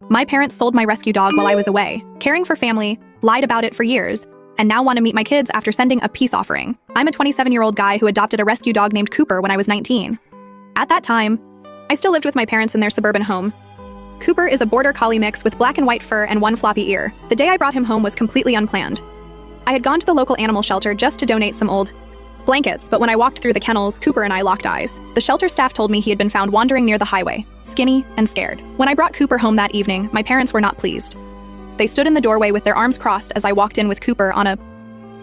My parents sold my rescue dog while I was away, caring for family, lied about it for years, and now want to meet my kids after sending a peace offering. I'm a 27-year-old guy who adopted a rescue dog named Cooper when I was 19. At that time, I still lived with my parents in their suburban home. Cooper is a border collie mix with black and white fur and one floppy ear. The day I brought him home was completely unplanned. I had gone to the local animal shelter just to donate some old blankets, but when I walked through the kennels, Cooper and I locked eyes. The shelter staff told me he had been found wandering near the highway, skinny and scared. When I brought Cooper home that evening, my parents were not pleased. They stood in the doorway with their arms crossed as I walked in with Cooper on a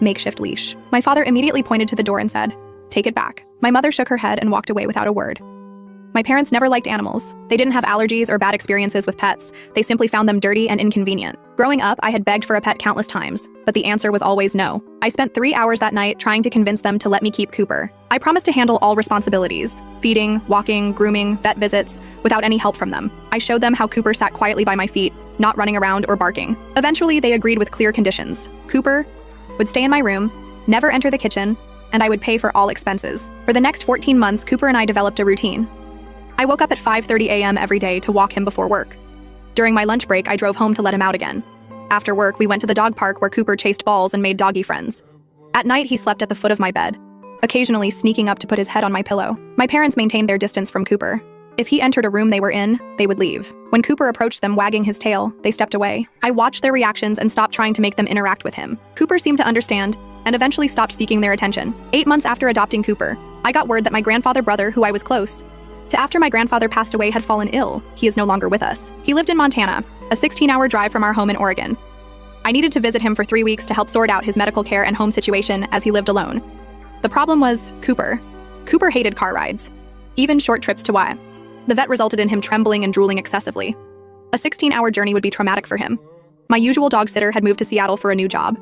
makeshift leash. My father immediately pointed to the door and said, "Take it back." My mother shook her head and walked away without a word. My parents never liked animals. They didn't have allergies or bad experiences with pets. They simply found them dirty and inconvenient. Growing up, I had begged for a pet countless times, but the answer was always no. I spent 3 hours that night trying to convince them to let me keep Cooper. I promised to handle all responsibilities: feeding, walking, grooming, vet visits, without any help from them. I showed them how Cooper sat quietly by my feet, not running around or barking. Eventually, they agreed with clear conditions. Cooper would stay in my room, never enter the kitchen, and I would pay for all expenses. For the next 14 months, Cooper and I developed a routine. I woke up at 5:30 a.m. every day to walk him before work. During my lunch break, I drove home to let him out again. After work, we went to the dog park where Cooper chased balls and made doggy friends. At night, he slept at the foot of my bed, occasionally sneaking up to put his head on my pillow. My parents maintained their distance from Cooper. If he entered a room they were in, they would leave. When Cooper approached them wagging his tail, they stepped away. I watched their reactions and stopped trying to make them interact with him. Cooper seemed to understand and eventually stopped seeking their attention. 8 months after adopting Cooper, I got word that my grandfather brother, who I was close to after my grandfather passed away, had fallen ill. He is no longer with us. He lived in Montana, a 16-hour drive from our home in Oregon. I needed to visit him for 3 weeks to help sort out his medical care and home situation as he lived alone. The problem was Cooper. Cooper hated car rides, even short trips to Y. The vet resulted in him trembling and drooling excessively. A 16-hour journey would be traumatic for him. My usual dog sitter had moved to Seattle for a new job.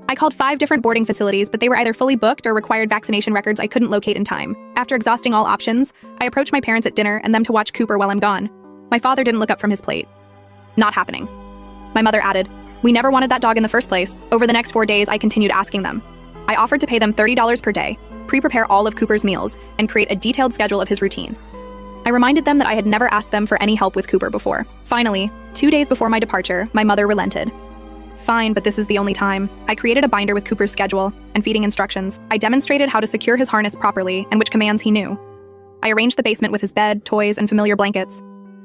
I called 5 different boarding facilities, but they were either fully booked or required vaccination records I couldn't locate in time. After exhausting all options, I approached my parents at dinner and them to watch Cooper while I'm gone. My father didn't look up from his plate. Not happening. My mother added, "We never wanted that dog in the first place." Over the next 4 days, I continued asking them. I offered to pay them $30 per day, pre-prepare all of Cooper's meals, and create a detailed schedule of his routine. I reminded them that I had never asked them for any help with Cooper before. Finally, 2 days before my departure, my mother relented. "Fine, but this is the only time." I created a binder with Cooper's schedule and feeding instructions. I demonstrated how to secure his harness properly and which commands he knew. I arranged the basement with his bed, toys, and familiar blankets,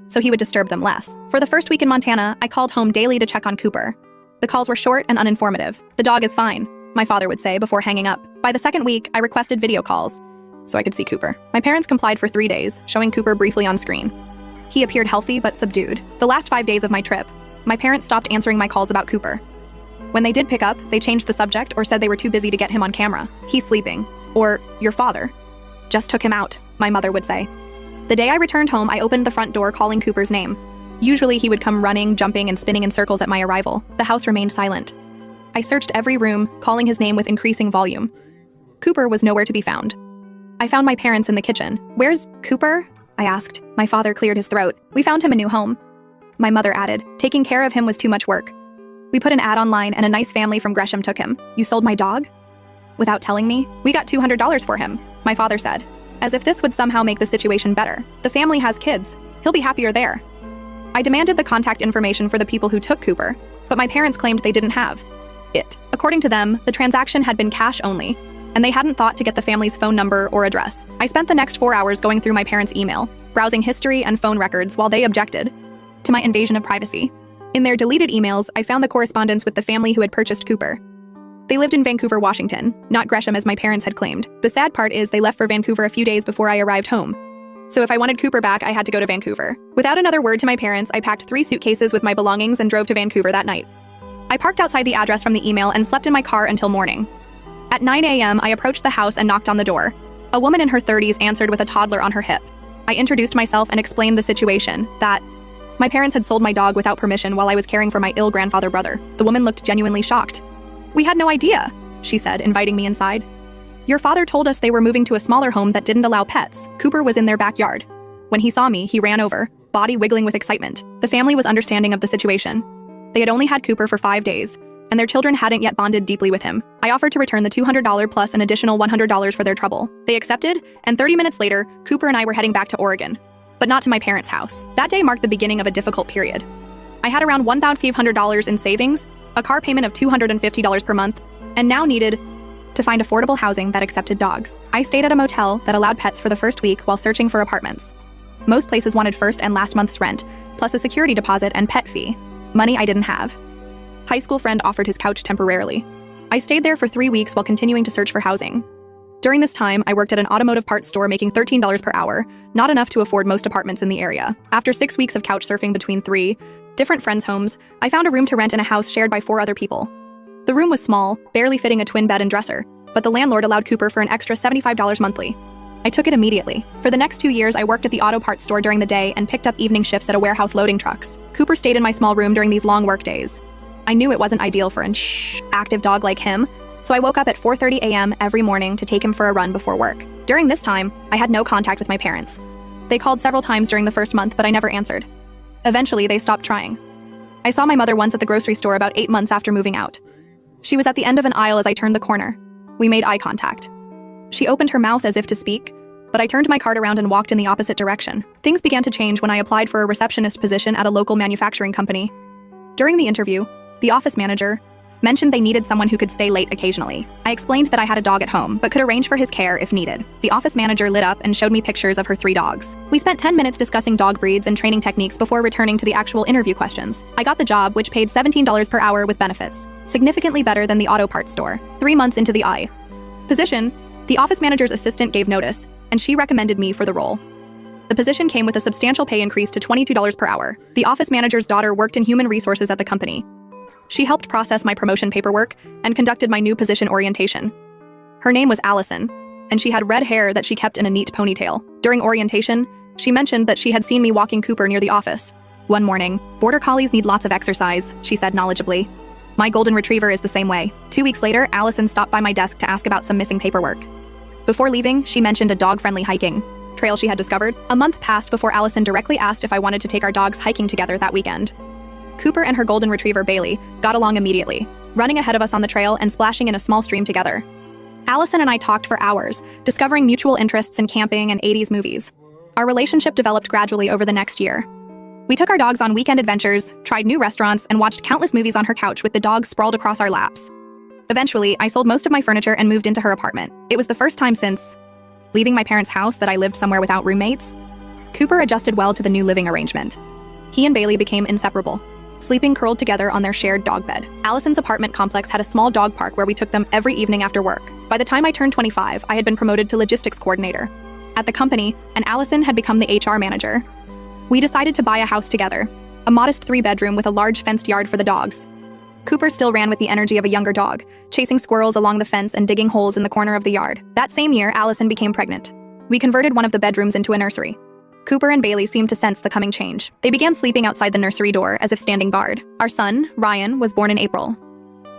so he would disturb them less. For the first week in Montana, I called home daily to check on Cooper. The calls were short and uninformative. "The dog is fine," my father would say before hanging up. By the second week, I requested video calls so I could see Cooper. My parents complied for 3 days, showing Cooper briefly on screen. He appeared healthy but subdued. The last 5 days of my trip, my parents stopped answering my calls about Cooper. When they did pick up, they changed the subject or said they were too busy to get him on camera. "He's sleeping," or "Your father just took him out," my mother would say. The day I returned home, I opened the front door calling Cooper's name. Usually he would come running, jumping, and spinning in circles at my arrival. The house remained silent. I searched every room, calling his name with increasing volume. Cooper was nowhere to be found. I found my parents in the kitchen. "Where's Cooper?" I asked. My father cleared his throat. "We found him a new home." My mother added, "Taking care of him was too much work. We put an ad online and a nice family from Gresham took him." "You sold my dog?" Without telling me. "We got $200 for him," my father said, as if this would somehow make the situation better. "The family has kids. He'll be happier there." I demanded the contact information for the people who took Cooper, but my parents claimed they didn't have it. According to them, the transaction had been cash only, and they hadn't thought to get the family's phone number or address. I spent the next 4 hours going through my parents' email, browsing history and phone records while they objected to my invasion of privacy. In their deleted emails, I found the correspondence with the family who had purchased Cooper. They lived in Vancouver, Washington, not Gresham as my parents had claimed. The sad part is they left for Vancouver a few days before I arrived home. So if I wanted Cooper back, I had to go to Vancouver. Without another word to my parents, I packed 3 suitcases with my belongings and drove to Vancouver that night. I parked outside the address from the email and slept in my car until morning. At 9 a.m., I approached the house and knocked on the door. A woman in her 30s answered with a toddler on her hip. I introduced myself and explained the situation, that my parents had sold my dog without permission while I was caring for my ill grandfather brother. The woman looked genuinely shocked. "We had no idea," she said, inviting me inside. "Your father told us they were moving to a smaller home that didn't allow pets." Cooper was in their backyard. When he saw me, he ran over, body wiggling with excitement. The family was understanding of the situation. They had only had Cooper for 5 days, and their children hadn't yet bonded deeply with him. I offered to return the $200 plus an additional $100 for their trouble. They accepted, and 30 minutes later, Cooper and I were heading back to Oregon, but not to my parents' house. That day marked the beginning of a difficult period. I had around $1,500 in savings, a car payment of $250 per month, and now needed to find affordable housing that accepted dogs. I stayed at a motel that allowed pets for the first week while searching for apartments. Most places wanted first and last month's rent, plus a security deposit and pet fee. Money I didn't have. High school friend offered his couch temporarily. I stayed there for 3 weeks while continuing to search for housing. During this time, I worked at an automotive parts store making $13 per hour, not enough to afford most apartments in the area. After 6 weeks of couch surfing between 3 different friends' homes, I found a room to rent in a house shared by 4 other people. The room was small, barely fitting a twin bed and dresser, but the landlord allowed Cooper for an extra $75 monthly. I took it immediately. For the next 2 years, I worked at the auto parts store during the day and picked up evening shifts at a warehouse loading trucks. Cooper stayed in my small room during these long work days. I knew it wasn't ideal for an active dog like him, so I woke up at 4:30 a.m. every morning to take him for a run before work. During this time, I had no contact with my parents. They called several times during the first month, but I never answered. Eventually, they stopped trying. I saw my mother once at the grocery store about 8 months after moving out. She was at the end of an aisle as I turned the corner. We made eye contact. She opened her mouth as if to speak, but I turned my cart around and walked in the opposite direction. Things began to change when I applied for a receptionist position at a local manufacturing company. During the interview, the office manager mentioned they needed someone who could stay late occasionally. I explained that I had a dog at home, but could arrange for his care if needed. The office manager lit up and showed me pictures of her 3 dogs. We spent 10 minutes discussing dog breeds and training techniques before returning to the actual interview questions. I got the job, which paid $17 per hour with benefits, significantly better than the auto parts store. 3 months into the position, the office manager's assistant gave notice, and she recommended me for the role. The position came with a substantial pay increase to $22 per hour. The office manager's daughter worked in human resources at the company. She helped process my promotion paperwork and conducted my new position orientation. Her name was Allison, and she had red hair that she kept in a neat ponytail. During orientation, she mentioned that she had seen me walking Cooper near the office. One morning, border collies need lots of exercise, she said knowledgeably. My golden retriever is the same way. 2 weeks later, Allison stopped by my desk to ask about some missing paperwork. Before leaving, she mentioned a dog-friendly hiking trail she had discovered. A month passed before Allison directly asked if I wanted to take our dogs hiking together that weekend. Cooper and her golden retriever, Bailey, got along immediately, running ahead of us on the trail and splashing in a small stream together. Allison and I talked for hours, discovering mutual interests in camping and 80s movies. Our relationship developed gradually over the next year. We took our dogs on weekend adventures, tried new restaurants, and watched countless movies on her couch with the dogs sprawled across our laps. Eventually, I sold most of my furniture and moved into her apartment. It was the first time since leaving my parents' house that I lived somewhere without roommates. Cooper adjusted well to the new living arrangement. He and Bailey became inseparable, sleeping curled together on their shared dog bed. Allison's apartment complex had a small dog park where we took them every evening after work. By the time I turned 25, I had been promoted to logistics coordinator at the company, and Allison had become the HR manager. We decided to buy a house together, a modest 3-bedroom with a large fenced yard for the dogs. Cooper still ran with the energy of a younger dog, chasing squirrels along the fence and digging holes in the corner of the yard. That same year, Allison became pregnant. We converted one of the bedrooms into a nursery. Cooper and Bailey seemed to sense the coming change. They began sleeping outside the nursery door as if standing guard. Our son, Ryan, was born in April.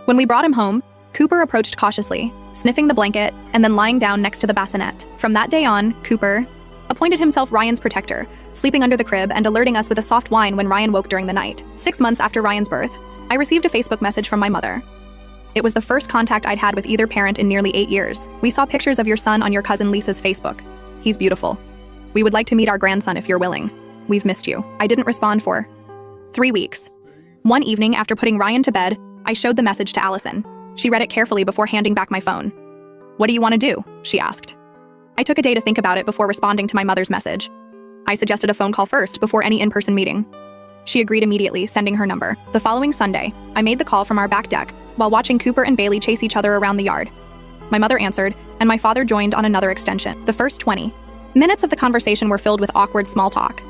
When we brought him home, Cooper approached cautiously, sniffing the blanket and then lying down next to the bassinet. From that day on, Cooper appointed himself Ryan's protector, sleeping under the crib and alerting us with a soft whine when Ryan woke during the night. 6 months after Ryan's birth, I received a Facebook message from my mother. It was the first contact I'd had with either parent in nearly 8 years. "We saw pictures of your son on your cousin Lisa's Facebook. He's beautiful. We would like to meet our grandson if you're willing. We've missed you." I didn't respond for 3 weeks. One evening, after putting Ryan to bed, I showed the message to Allison. She read it carefully before handing back my phone. "What do you want to do?" she asked. I took a day to think about it before responding to my mother's message. I suggested a phone call first before any in-person meeting. She agreed immediately, sending her number. The following Sunday, I made the call from our back deck while watching Cooper and Bailey chase each other around the yard. My mother answered, and my father joined on another extension. The first 20 minutes of the conversation were filled with awkward small talk.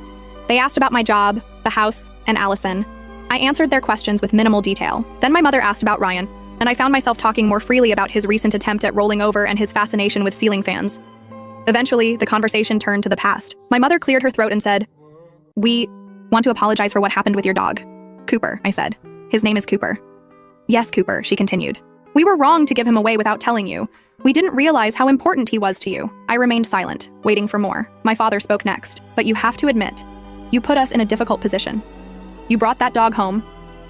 They asked about my job, the house, and Allison. I answered their questions with minimal detail. Then my mother asked about Ryan, and I found myself talking more freely about his recent attempt at rolling over and his fascination with ceiling fans. Eventually, the conversation turned to the past. My mother cleared her throat and said, "We want to apologize for what happened with your dog." "Cooper," I said. "His name is Cooper." "Yes, Cooper," she continued. "We were wrong to give him away without telling you. We didn't realize how important he was to you." I remained silent, waiting for more. My father spoke next. "But you have to admit, you put us in a difficult position. You brought that dog home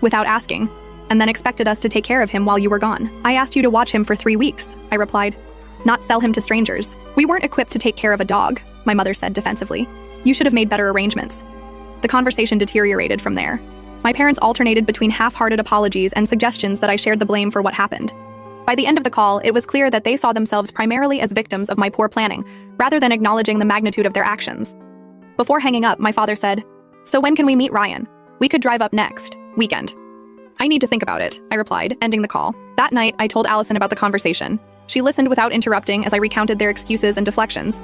without asking, and then expected us to take care of him while you were gone." "I asked you to watch him for 3 weeks," I replied, "not sell him to strangers." "We weren't equipped to take care of a dog," my mother said defensively. "You should have made better arrangements." The conversation deteriorated from there. My parents alternated between half-hearted apologies and suggestions that I shared the blame for what happened. By the end of the call, it was clear that they saw themselves primarily as victims of my poor planning, rather than acknowledging the magnitude of their actions. Before hanging up, my father said, "So when can we meet Ryan? We could drive up next weekend." "I need to think about it," I replied, ending the call. That night, I told Allison about the conversation. She listened without interrupting as I recounted their excuses and deflections.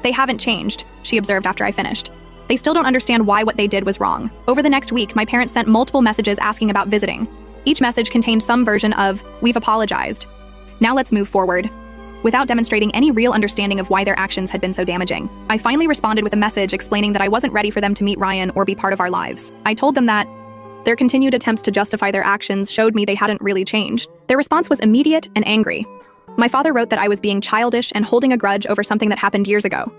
"They haven't changed," she observed after I finished. "They still don't understand why what they did was wrong." Over the next week, my parents sent multiple messages asking about visiting. Each message contained some version of, "We've apologized. Now let's move forward." Without demonstrating any real understanding of why their actions had been so damaging, I finally responded with a message explaining that I wasn't ready for them to meet Ryan or be part of our lives. I told them that their continued attempts to justify their actions showed me they hadn't really changed. Their response was immediate and angry. My father wrote that I was being childish and holding a grudge over something that happened years ago.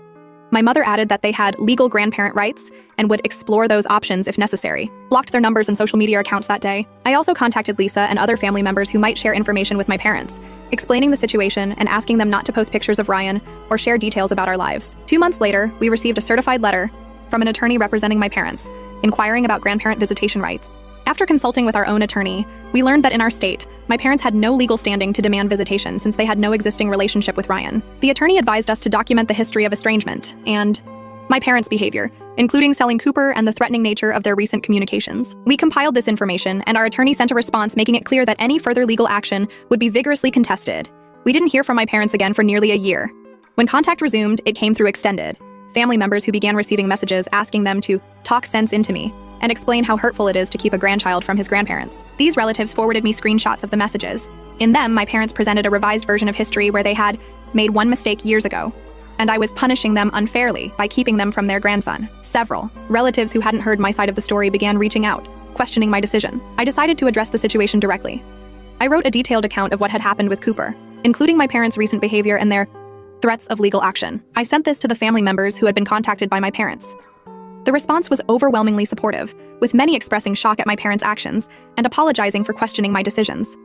My mother added that they had legal grandparent rights and would explore those options if necessary. Blocked their numbers and social media accounts that day. I also contacted Lisa and other family members who might share information with my parents, explaining the situation and asking them not to post pictures of Ryan or share details about our lives. 2 months later, we received a certified letter from an attorney representing my parents, inquiring about grandparent visitation rights. After consulting with our own attorney, we learned that in our state, my parents had no legal standing to demand visitation since they had no existing relationship with Ryan. The attorney advised us to document the history of estrangement and my parents' behavior, including selling Cooper and the threatening nature of their recent communications. We compiled this information, and our attorney sent a response making it clear that any further legal action would be vigorously contested. We didn't hear from my parents again for nearly a year. When contact resumed, it came through extended family members who began receiving messages asking them to talk sense into me and explain how hurtful it is to keep a grandchild from his grandparents. These relatives forwarded me screenshots of the messages. In them, my parents presented a revised version of history where they had made one mistake years ago, and I was punishing them unfairly by keeping them from their grandson. Several relatives who hadn't heard my side of the story began reaching out, questioning my decision. I decided to address the situation directly. I wrote a detailed account of what had happened with Cooper, including my parents' recent behavior and their threats of legal action. I sent this to the family members who had been contacted by my parents. The response was overwhelmingly supportive, with many expressing shock at my parents' actions and apologizing for questioning my decisions.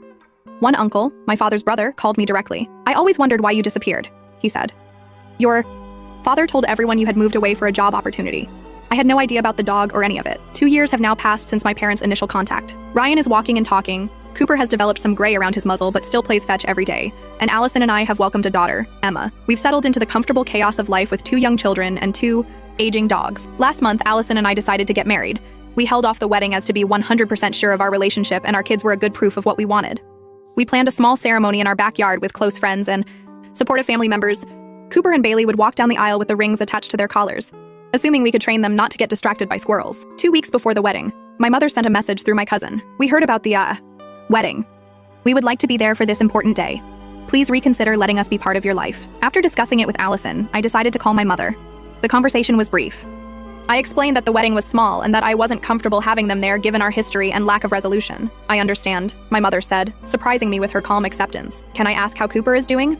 One uncle, my father's brother, called me directly. "I always wondered why you disappeared," he said. "Your father told everyone you had moved away for a job opportunity. I had no idea about the dog or any of it. 2 years have now passed since my parents' initial contact. Ryan is walking and talking. Cooper has developed some gray around his muzzle but still plays fetch every day. And Allison and I have welcomed a daughter, Emma. We've settled into the comfortable chaos of life with 2 young children and 2 aging dogs. Last month, Allison and I decided to get married. We held off the wedding as to be 100% sure of our relationship, and our kids were a good proof of what we wanted. We planned a small ceremony in our backyard with close friends and supportive family members. Cooper and Bailey would walk down the aisle with the rings attached to their collars, assuming we could train them not to get distracted by squirrels. 2 weeks before the wedding, my mother sent a message through my cousin. "We heard about the, wedding. We would like to be there for this important day. Please reconsider letting us be part of your life." After discussing it with Allison, I decided to call my mother. The conversation was brief. I explained that the wedding was small and that I wasn't comfortable having them there given our history and lack of resolution. "I understand," my mother said, surprising me with her calm acceptance. "Can I ask how Cooper is doing?"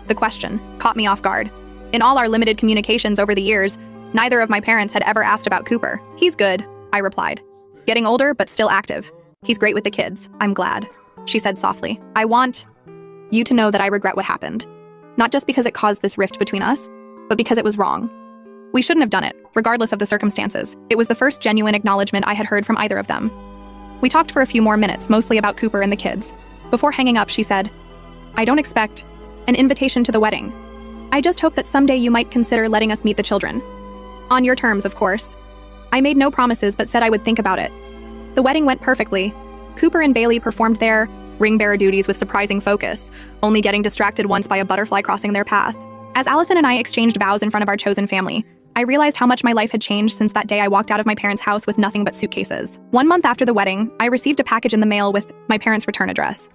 The question caught me off guard. In all our limited communications over the years, neither of my parents had ever asked about Cooper. "He's good," I replied. "Getting older, but still active. He's great with the kids. I'm glad," she said softly. "I want you to know that I regret what happened. Not just because it caused this rift between us, but because it was wrong. We shouldn't have done it, regardless of the circumstances." It was the first genuine acknowledgement I had heard from either of them. We talked for a few more minutes, mostly about Cooper and the kids. Before hanging up, she said, "I don't expect an invitation to the wedding. I just hope that someday you might consider letting us meet the children. On your terms, of course." I made no promises but said I would think about it. The wedding went perfectly. Cooper and Bailey performed their ring bearer duties with surprising focus, only getting distracted once by a butterfly crossing their path. As Allison and I exchanged vows in front of our chosen family, I realized how much my life had changed since that day I walked out of my parents' house with nothing but suitcases. 1 month after the wedding, I received a package in the mail with my parents' return address.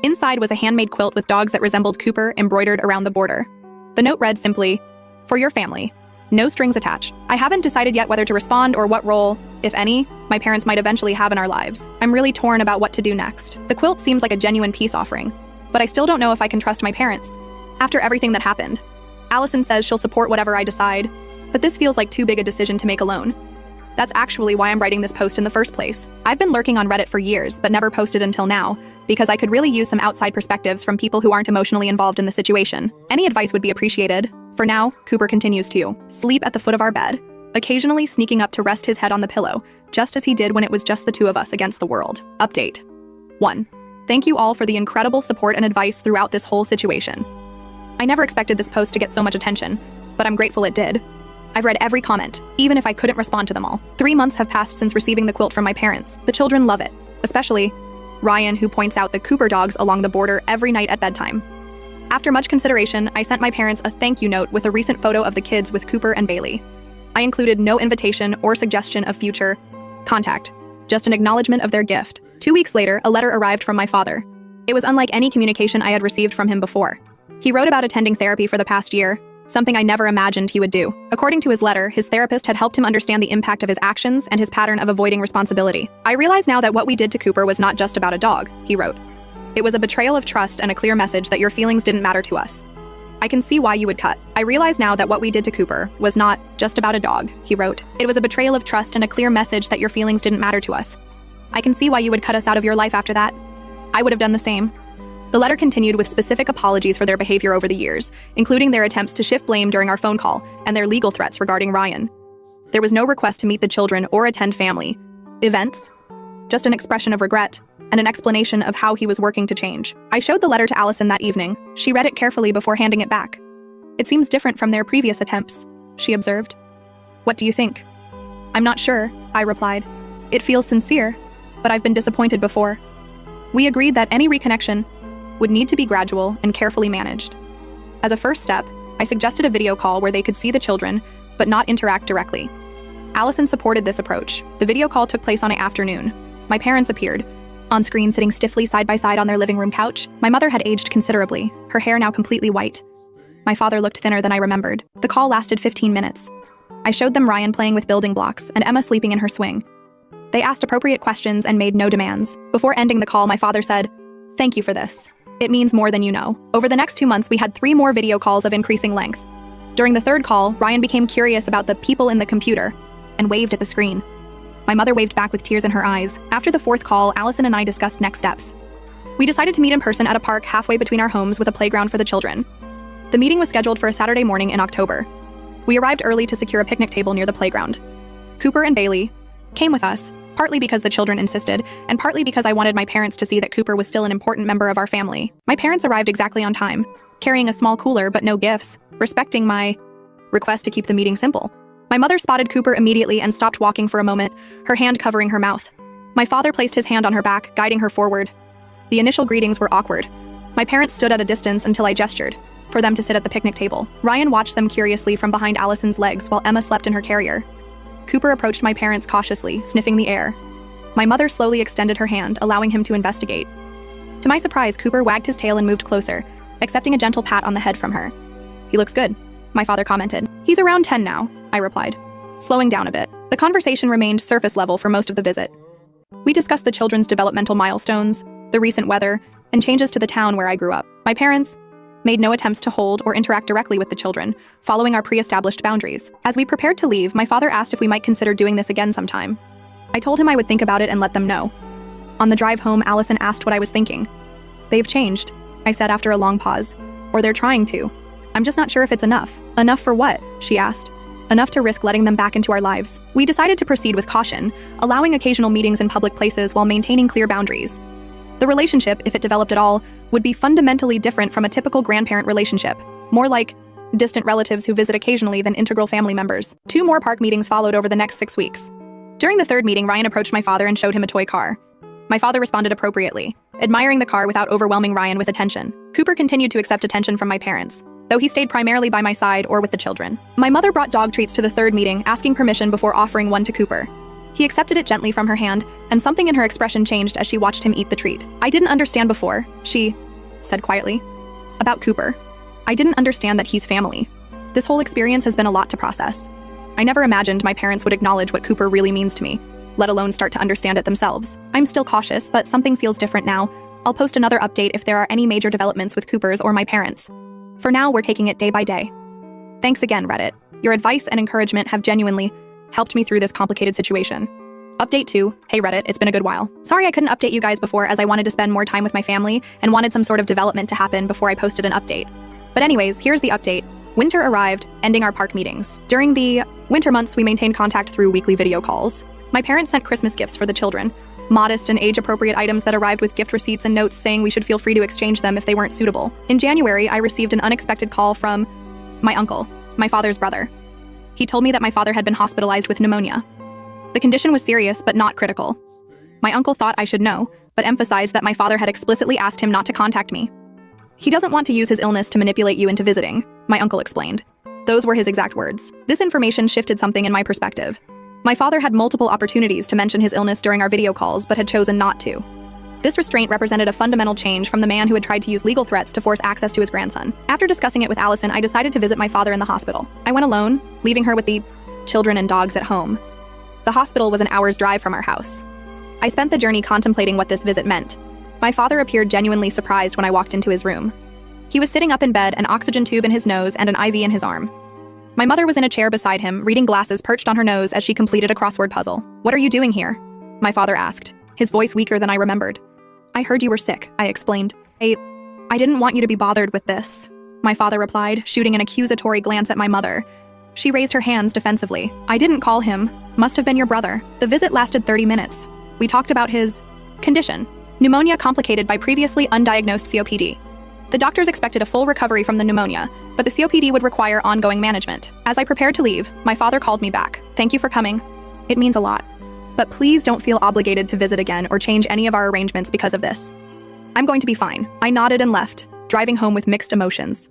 Inside was a handmade quilt with dogs that resembled Cooper embroidered around the border. The note read simply, "For your family. No strings attached." I haven't decided yet whether to respond or what role, if any, my parents might eventually have in our lives. I'm really torn about what to do next. The quilt seems like a genuine peace offering, but I still don't know if I can trust my parents. After everything that happened, Allison says she'll support whatever I decide, but this feels like too big a decision to make alone. That's actually why I'm writing this post in the first place. I've been lurking on Reddit for years, but never posted until now, because I could really use some outside perspectives from people who aren't emotionally involved in the situation. Any advice would be appreciated. For now, Cooper continues to sleep at the foot of our bed. occasionally sneaking up to rest his head on the pillow, just as he did when it was just the two of us against the world. Update 1. Thank you all for the incredible support and advice throughout this whole situation. I never expected this post to get so much attention, but I'm grateful it did. I've read every comment, even if I couldn't respond to them all. 3 months have passed since receiving the quilt from my parents. The children love it, especially Ryan, who points out the Cooper dogs along the border every night at bedtime. After much consideration, I sent my parents a thank you note with a recent photo of the kids with Cooper and Bailey. I included no invitation or suggestion of future contact, just an acknowledgement of their gift. 2 weeks later, a letter arrived from my father. It was unlike any communication I had received from him before. He wrote about attending therapy for the past year, something I never imagined he would do. According to his letter, his therapist had helped him understand the impact of his actions and his pattern of avoiding responsibility. I realize now that what we did to Cooper was not just about a dog, he wrote. It was a betrayal of trust and a clear message that your feelings didn't matter to us. I can see why you would cut. I realize now that what we did to Cooper was not just about a dog, he wrote. It was a betrayal of trust and a clear message that your feelings didn't matter to us. I can see why you would cut us out of your life after that. I would have done the same. The letter continued with specific apologies for their behavior over the years, including their attempts to shift blame during our phone call and their legal threats regarding Ryan. There was no request to meet the children or attend family events, just an expression of regret and an explanation of how he was working to change. I showed the letter to Allison that evening. She read it carefully before handing it back. It seems different from their previous attempts, she observed. What do you think? I'm not sure, I replied. It feels sincere, but I've been disappointed before. We agreed that any reconnection would need to be gradual and carefully managed. As a first step, I suggested a video call where they could see the children, but not interact directly. Allison supported this approach. The video call took place on an afternoon. My parents appeared, on screen sitting stiffly side by side on their living room couch. My mother had aged considerably, her hair now completely white. My father looked thinner than I remembered. The call lasted 15 minutes. I showed them Ryan playing with building blocks and Emma sleeping in her swing. They asked appropriate questions and made no demands. Before ending the call, my father said, "Thank you for this. It means more than you know." Over the next 2 months, we had 3 more video calls of increasing length. During the third call, Ryan became curious about the people in the computer and waved at the screen. My mother waved back with tears in her eyes. After the 4th call, Allison and I discussed next steps. We decided to meet in person at a park halfway between our homes with a playground for the children. The meeting was scheduled for a Saturday morning in October. We arrived early to secure a picnic table near the playground. Cooper and Bailey came with us, partly because the children insisted, and partly because I wanted my parents to see that Cooper was still an important member of our family. My parents arrived exactly on time, carrying a small cooler but no gifts, respecting my request to keep the meeting simple. My mother spotted Cooper immediately and stopped walking for a moment, her hand covering her mouth. My father placed his hand on her back, guiding her forward. The initial greetings were awkward. My parents stood at a distance until I gestured for them to sit at the picnic table. Ryan watched them curiously from behind Allison's legs while Emma slept in her carrier. Cooper approached my parents cautiously, sniffing the air. My mother slowly extended her hand, allowing him to investigate. To my surprise, Cooper wagged his tail and moved closer, accepting a gentle pat on the head from her. "He looks good," my father commented. "He's around 10 now," I replied, slowing down a bit. The conversation remained surface level for most of the visit. We discussed the children's developmental milestones, the recent weather, and changes to the town where I grew up. My parents made no attempts to hold or interact directly with the children, following our pre-established boundaries. As we prepared to leave, my father asked if we might consider doing this again sometime. I told him I would think about it and let them know. On the drive home, Allison asked what I was thinking. "They've changed," I said after a long pause. "Or they're trying to. I'm just not sure if it's enough." "Enough for what?" she asked. "Enough to risk letting them back into our lives." We decided to proceed with caution, allowing occasional meetings in public places while maintaining clear boundaries. The relationship, if it developed at all, would be fundamentally different from a typical grandparent relationship, more like distant relatives who visit occasionally than integral family members. 2 more park meetings followed over the next 6 weeks. During the 3rd meeting, Ryan approached my father and showed him a toy car. My father responded appropriately, admiring the car without overwhelming Ryan with attention. Cooper continued to accept attention from my parents, though he stayed primarily by my side or with the children. My mother brought dog treats to the 3rd meeting, asking permission before offering one to Cooper. He accepted it gently from her hand, and something in her expression changed as she watched him eat the treat. "I didn't understand before," she said quietly, "about Cooper. I didn't understand that he's family. This whole experience has been a lot to process. I never imagined my parents would acknowledge what Cooper really means to me, let alone start to understand it themselves. I'm still cautious, but something feels different now. I'll post another update if there are any major developments with Cooper's or my parents. For now, we're taking it day by day. Thanks again, Reddit. Your advice and encouragement have genuinely helped me through this complicated situation." Update 2. Hey Reddit, it's been a good while. Sorry I couldn't update you guys before as I wanted to spend more time with my family and wanted some sort of development to happen before I posted an update. But anyways, here's the update. Winter arrived, ending our park meetings. During the Winter months, we maintained contact through weekly video calls. My parents sent Christmas gifts for the children, modest and age-appropriate items that arrived with gift receipts and notes saying we should feel free to exchange them if they weren't suitable. In January, I received an unexpected call from my uncle, my father's brother. He told me that my father had been hospitalized with pneumonia. The condition was serious, but not critical. My uncle thought I should know, but emphasized that my father had explicitly asked him not to contact me. He doesn't want to use his illness to manipulate you into visiting, my uncle explained. Those were his exact words. This information shifted something in my perspective. My father had multiple opportunities to mention his illness during our video calls, but had chosen not to. This restraint represented a fundamental change from the man who had tried to use legal threats to force access to his grandson. After discussing it with Allison, I decided to visit my father in the hospital. I went alone, leaving her with the children and dogs at home. The hospital was an hour's drive from our house. I spent the journey contemplating what this visit meant. My father appeared genuinely surprised when I walked into his room. He was sitting up in bed, an oxygen tube in his nose and an IV in his arm. My mother was in a chair beside him, reading glasses perched on her nose as she completed a crossword puzzle. "What are you doing here?" my father asked, his voice weaker than I remembered. "I heard you were sick," I explained. I didn't want you to be bothered with this," my father replied, shooting an accusatory glance at my mother. She raised her hands defensively. "I didn't call him. Must have been your brother." The visit lasted 30 minutes. We talked about his condition, pneumonia complicated by previously undiagnosed COPD. The doctors expected a full recovery from the pneumonia, but the COPD would require ongoing management. As I prepared to leave, my father called me back. "Thank you for coming. It means a lot. But please don't feel obligated to visit again or change any of our arrangements because of this. I'm going to be fine." I nodded and left, driving home with mixed emotions.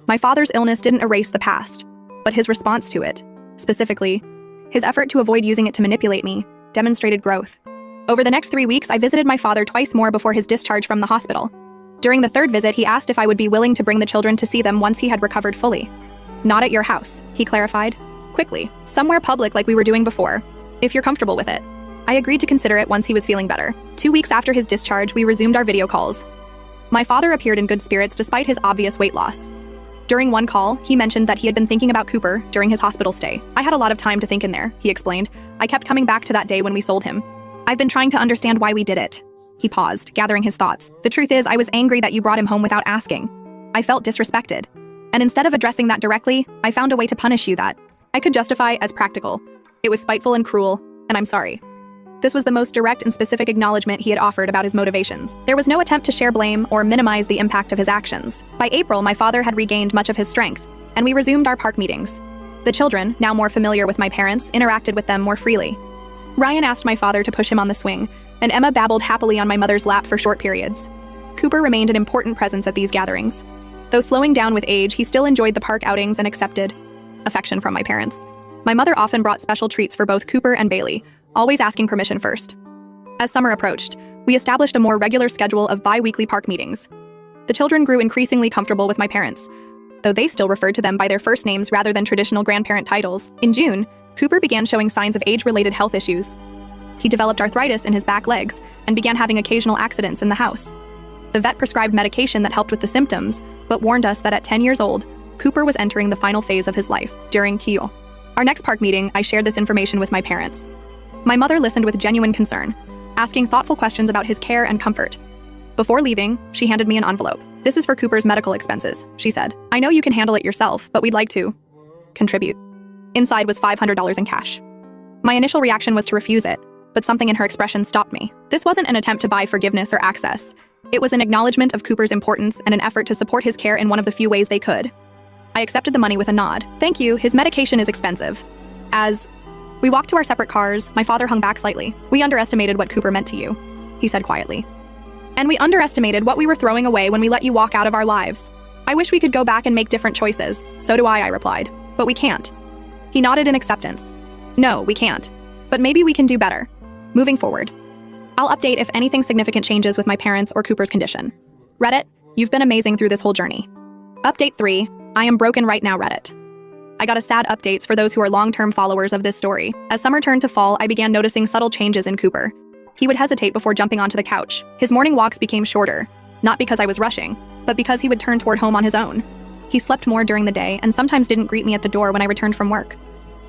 My father's illness didn't erase the past, but his response to it, specifically, his effort to avoid using it to manipulate me, demonstrated growth. Over the next 3 weeks, I visited my father twice more before his discharge from the hospital. During the third visit, he asked if I would be willing to bring the children to see them once he had recovered fully. "Not at your house," he clarified. "Quickly, somewhere public like we were doing before, if you're comfortable with it." I agreed to consider it once he was feeling better. 2 weeks after his discharge, we resumed our video calls. My father appeared in good spirits despite his obvious weight loss. During one call, he mentioned that he had been thinking about Cooper during his hospital stay. "I had a lot of time to think in there," he explained. "I kept coming back to that day when we sold him. I've been trying to understand why we did it." He paused, gathering his thoughts. "The truth is, I was angry that you brought him home without asking. I felt disrespected. And instead of addressing that directly, I found a way to punish you that I could justify as practical. It was spiteful and cruel, and I'm sorry." This was the most direct and specific acknowledgement he had offered about his motivations. There was no attempt to share blame or minimize the impact of his actions. By April, my father had regained much of his strength, and we resumed our park meetings. The children, now more familiar with my parents, interacted with them more freely. Ryan asked my father to push him on the swing, and Emma babbled happily on my mother's lap for short periods. Cooper remained an important presence at these gatherings. Though slowing down with age, he still enjoyed the park outings and accepted affection from my parents. My mother often brought special treats for both Cooper and Bailey, always asking permission first. As summer approached, we established a more regular schedule of bi-weekly park meetings. The children grew increasingly comfortable with my parents, though they still referred to them by their first names rather than traditional grandparent titles. In June, Cooper began showing signs of age-related health issues. He developed arthritis in his back legs and began having occasional accidents in the house. The vet prescribed medication that helped with the symptoms, but warned us that at 10 years old, Cooper was entering the final phase of his life. During Kyo, our next park meeting, I shared this information with my parents. My mother listened with genuine concern, asking thoughtful questions about his care and comfort. Before leaving, she handed me an envelope. "This is for Cooper's medical expenses," she said. "I know you can handle it yourself, but we'd like to contribute." Inside was $500 in cash. My initial reaction was to refuse it, but something in her expression stopped me. This wasn't an attempt to buy forgiveness or access. It was an acknowledgement of Cooper's importance and an effort to support his care in one of the few ways they could. I accepted the money with a nod. "Thank you, his medication is expensive." As we walked to our separate cars, my father hung back slightly. "We underestimated what Cooper meant to you," he said quietly. "And we underestimated what we were throwing away when we let you walk out of our lives. I wish we could go back and make different choices." "So do I replied. "But we can't." He nodded in acceptance. "No, we can't. But maybe we can do better. Moving forward. I'll update if anything significant changes with my parents or Cooper's condition." Reddit, you've been amazing through this whole journey. Update 3, I am broken right now, Reddit. I got a sad updates for those who are long-term followers of this story. As summer turned to fall, I began noticing subtle changes in Cooper. He would hesitate before jumping onto the couch. His morning walks became shorter, not because I was rushing, but because he would turn toward home on his own. He slept more during the day and sometimes didn't greet me at the door when I returned from work.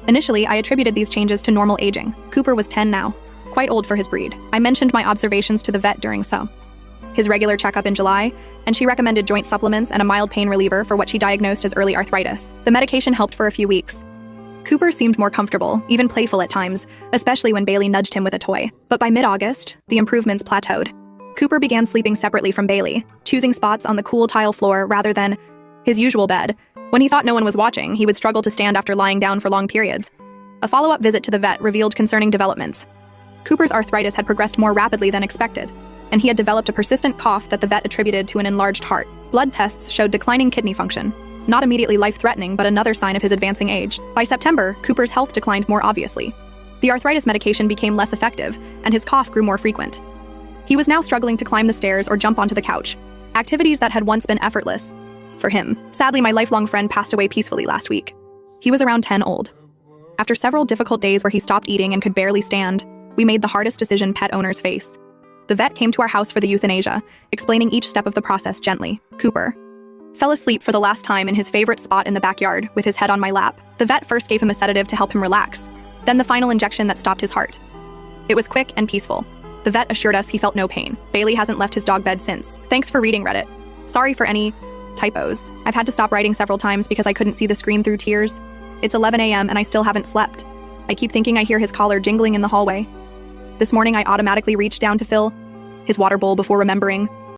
Initially, I attributed these changes to normal aging. Cooper was 10 now, quite old for his breed. I mentioned my observations to the vet during his regular checkup in July, and she recommended joint supplements and a mild pain reliever for what she diagnosed as early arthritis. The medication helped for a few weeks. Cooper seemed more comfortable, even playful at times, especially when Bailey nudged him with a toy. But by mid-August, the improvements plateaued. Cooper began sleeping separately from Bailey, choosing spots on the cool tile floor rather than his usual bed. When he thought no one was watching, he would struggle to stand after lying down for long periods. A follow-up visit to the vet revealed concerning developments. Cooper's arthritis had progressed more rapidly than expected, and he had developed a persistent cough that the vet attributed to an enlarged heart. Blood tests showed declining kidney function. Not immediately life-threatening, but another sign of his advancing age. By September, Cooper's health declined more obviously. The arthritis medication became less effective, and his cough grew more frequent. He was now struggling to climb the stairs or jump onto the couch, activities that had once been effortless for him. Sadly, my lifelong friend passed away peacefully last week. He was around 10 old. After several difficult days where he stopped eating and could barely stand, we made the hardest decision pet owners face. The vet came to our house for the euthanasia, explaining each step of the process gently. Cooper fell asleep for the last time in his favorite spot in the backyard, with his head on my lap. The vet first gave him a sedative to help him relax, then the final injection that stopped his heart. It was quick and peaceful. The vet assured us he felt no pain. Bailey hasn't left his dog bed since. Thanks for reading, Reddit. Sorry for any typos. I've had to stop writing several times because I couldn't see the screen through tears. It's 11 a.m. and I still haven't slept. I keep thinking I hear his collar jingling in the hallway. This morning I automatically reached down to fill his water bowl before remembering